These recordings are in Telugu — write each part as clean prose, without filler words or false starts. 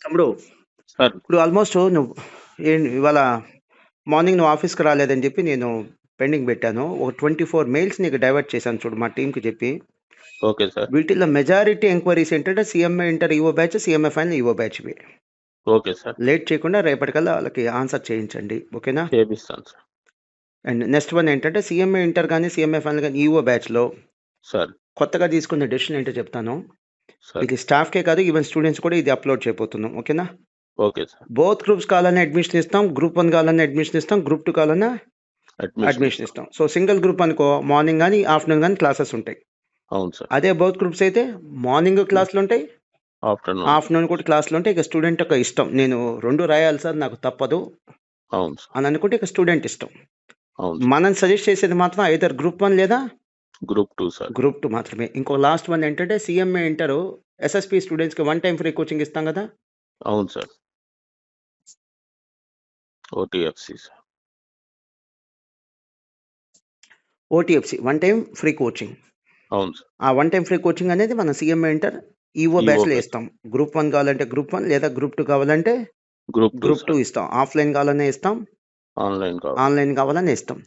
తమ్ముడు, సార్ ఇప్పుడు ఆల్మోస్ట్ నువ్వు ఇవాళ మార్నింగ్ నువ్వు ఆఫీస్కి రాలేదని చెప్పి నేను పెండింగ్ పెట్టాను. ఒక 24 మెయిల్స్ నీకు డైవర్ట్ చేశాను చూడు మా టీంకి చెప్పి. Okay sir. వీటిల్లో మెజారిటీ ఎంక్వైరీస్ ఏంటంటే CMA inter EO batch, CMA final EO బ్యాచ్వి. Okay sir. లేట్ చేయకుండా రేపటికల్లా వాళ్ళకి ఆన్సర్ చేయించండి, ఓకేనా? చేపిస్తాను సార్. అండ్ నెక్స్ట్ వన్ ఏంటంటే సీఎంఏ ఇంటర్ కానీ సీఎంఏ ఫైనల్ కానీ ఈఓ బ్యాచ్లో సార్ కొత్తగా తీసుకున్న డెసిషన్ ఏంటో చెప్తాను. సార్ ఇది స్టాఫ్కే కాదు, ఈవెన్ స్టూడెంట్స్ కూడా ఇది అప్లోడ్ చేయబోతున్నాం, ఓకేనా? Okay sir. బోత్ గ్రూప్స్ కావాలన్నా అడ్మిషన్ ఇస్తాం, గ్రూప్ 1 కావాలన్నా అడ్మిషన్ ఇస్తాం, గ్రూప్ 2 కావాలన్నా అడ్మిషన్ ఇస్తాం. సో సింగిల్ గ్రూప్ అనుకో మార్నింగ్ కానీ ఆఫ్టర్నూన్ కానీ క్లాసెస్ ఉంటాయి. అవును సార్. అదే బోత్ గ్రూప్స్ అయితే మార్నింగ్ క్లాసులు ఉంటాయి, ఆఫ్టర్నూన్ కూడా క్లాసులు ఉంటాయి. ఇక స్టూడెంట్ యొక్క ఇష్టం, నేను 2 రాయాలి సార్ నాకు తప్పదు అవును సార్. అని అనుకుంటే ఇక స్టూడెంట్ ఇష్టం. అవును మనం సజెస్ట్ చేసేది మాత్రం ఐదర్ గ్రూప్ 1 లేదా గ్రూప్ 2 సార్. గ్రూప్ 2 మాత్రమే. ఇంకో లాస్ట్ వన్ ఏంటంటే సీఎంఏ ఇంటర్ ఎస్ఎస్పి స్టూడెంట్స్కి 1 టైం ఫ్రీ కోచింగ్ ఇస్తాం కదా. అవును sir. OTFC sir. OTFC 1 time free coaching. అవును సార్. ఆ 1 టైం ఫ్రీ కోచింగ్ అనేది మన సీఎంఏ ఇంటర్ ఈఓ బ్యాచ్లో ఇస్తాం. గ్రూప్ 1 కావాలంటే గ్రూప్ 1 లేదా గ్రూప్ 2 కావాలంటే గ్రూప్ 2 ఇస్తాం. ఆఫ్లైన్ కావాలనే ఇస్తాం, ఆన్లైన్ కావాలని ఇస్తాం.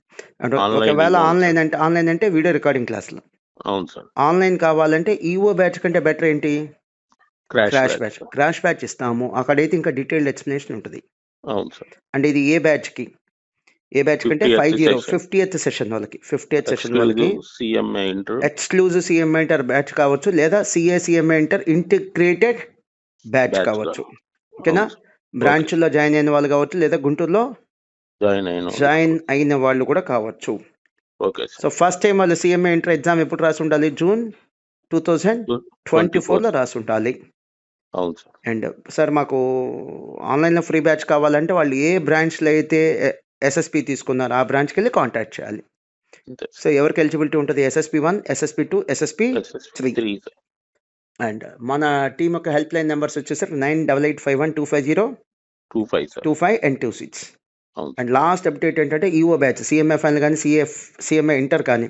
ఒకవేళ ఆన్లైన్ అంటే వీడియో రికార్డింగ్ క్లాసులు. అవును సార్. ఆన్లైన్ కావాలంటే ఈఓ బ్యాచ్ కంటే బెటర్ ఏంటి, క్రాష్ బ్యాచ్ ఇస్తాము. అక్కడైతే ఇంకా డీటెయిల్డ్ ఎక్స్ప్లెనేషన్ ఉంటుంది. అవును సార్. అంటే ఇది ఏ బ్యాచ్ కంటే 50th సెషన్ వాళ్ళకి, 50th సెషన్ వాళ్ళకి సీఎంఏ ఇంటర్ ఎక్స్క్లూజివ్ సీఎంఏ ఇంటర్ బ్యాచ్ కావచ్చు, లేదా సీఎంఏ ఇంటర్ ఇంటిగ్రేటెడ్ బ్యాచ్ కావచ్చు, ఓకేనా? బ్రాంచ్లో జాయిన్ అయిన వాళ్ళు కావచ్చు, లేదా గుంటూరులో జాయిన్ అయిన వాళ్ళు కూడా కావచ్చు. ఓకే. సో ఫస్ట్ టైం వాళ్ళు సీఎంఏ ఇంటర్ ఎగ్జామ్ ఎప్పుడు రాసి ఉండాలి? జూన్ 2024లో రాసి ఉండాలి. అవును సార్. అండ్ సార్ మాకు ఆన్లైన్లో ఫ్రీ బ్యాచ్ కావాలంటే వాళ్ళు ఏ బ్రాంచ్లో అయితే ఎస్ఎస్పి తీసుకున్నారు ఆ బ్రాంచ్కి వెళ్ళి కాంటాక్ట్ చేయాలి. సో ఎవరికి ఎలిజిబిలిటీ ఉంటుంది? SSP1, SSP2, SSP3. అండ్ మన టీం యొక్క హెల్ప్ లైన్ నెంబర్స్ వచ్చేసరికి 9851250252 అండ్ 26. అండ్ లాస్ట్ అప్డేట్ ఏంటంటే ఈఓ బ్యాచ్ సీఎంఏ ఫైనల్ కానీ సీఎంఏ ఇంటర్ కానీ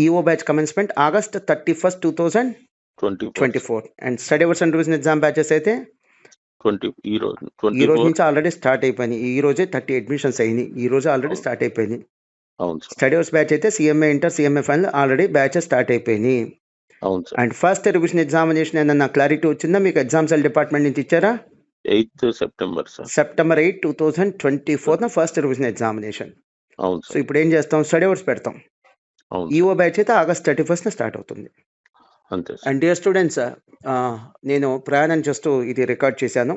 EO batch commencement August 31st, 2024. And study hours and revision exam batches అయితే ఈ రోజు నుంచి ఆల్రెడీ స్టార్ట్ అయిపోయినాయి. ఈ రోజే 30 అడ్మిషన్స్ అయినాయి. ఈ రోజు ఆల్రెడీ స్టార్ట్ అయిపోయినాయి. స్టడీ అవర్స్ బ్యాచ్ అయితే CMA inter CMA final already batches start అయిపోయినాయి. అండ్ ఫస్ట్ రివిజన్ ఎగ్జామినేషన్ ఏదన్నా క్లారిటీ వచ్చిందా మీకు? ఎగ్జామ్స్ డిపార్ట్మెంట్ నుంచి ఇచ్చారా? 8th September 8, 2024 first revision examination. So ఇప్పుడు ఏం చేస్తాం? స్టడీ అవర్స్ పెడతాం. ఈఓ బ్యాచ్ అయితే August 31st స్టార్ట్ అవుతుంది. అండ్ డియర్ స్టూడెంట్స్, నేను ప్రయాణం చేస్తూ ఇది రికార్డ్ చేశాను.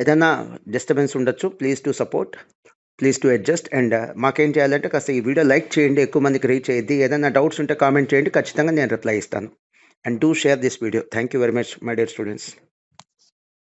ఏదైనా డిస్టర్బెన్స్ ఉండొచ్చు, please to support, please to adjust. And మాకేం చేయాలంటే కాస్త ఈ వీడియో లైక్ చేయండి, ఎక్కువ మందికి రీచ్ అయ్యింది. ఏదైనా డౌట్స్ ఉంటే కామెంట్ చేయండి, ఖచ్చితంగా నేను రిప్లై ఇస్తాను. And do share this video. Thank you very much my dear students.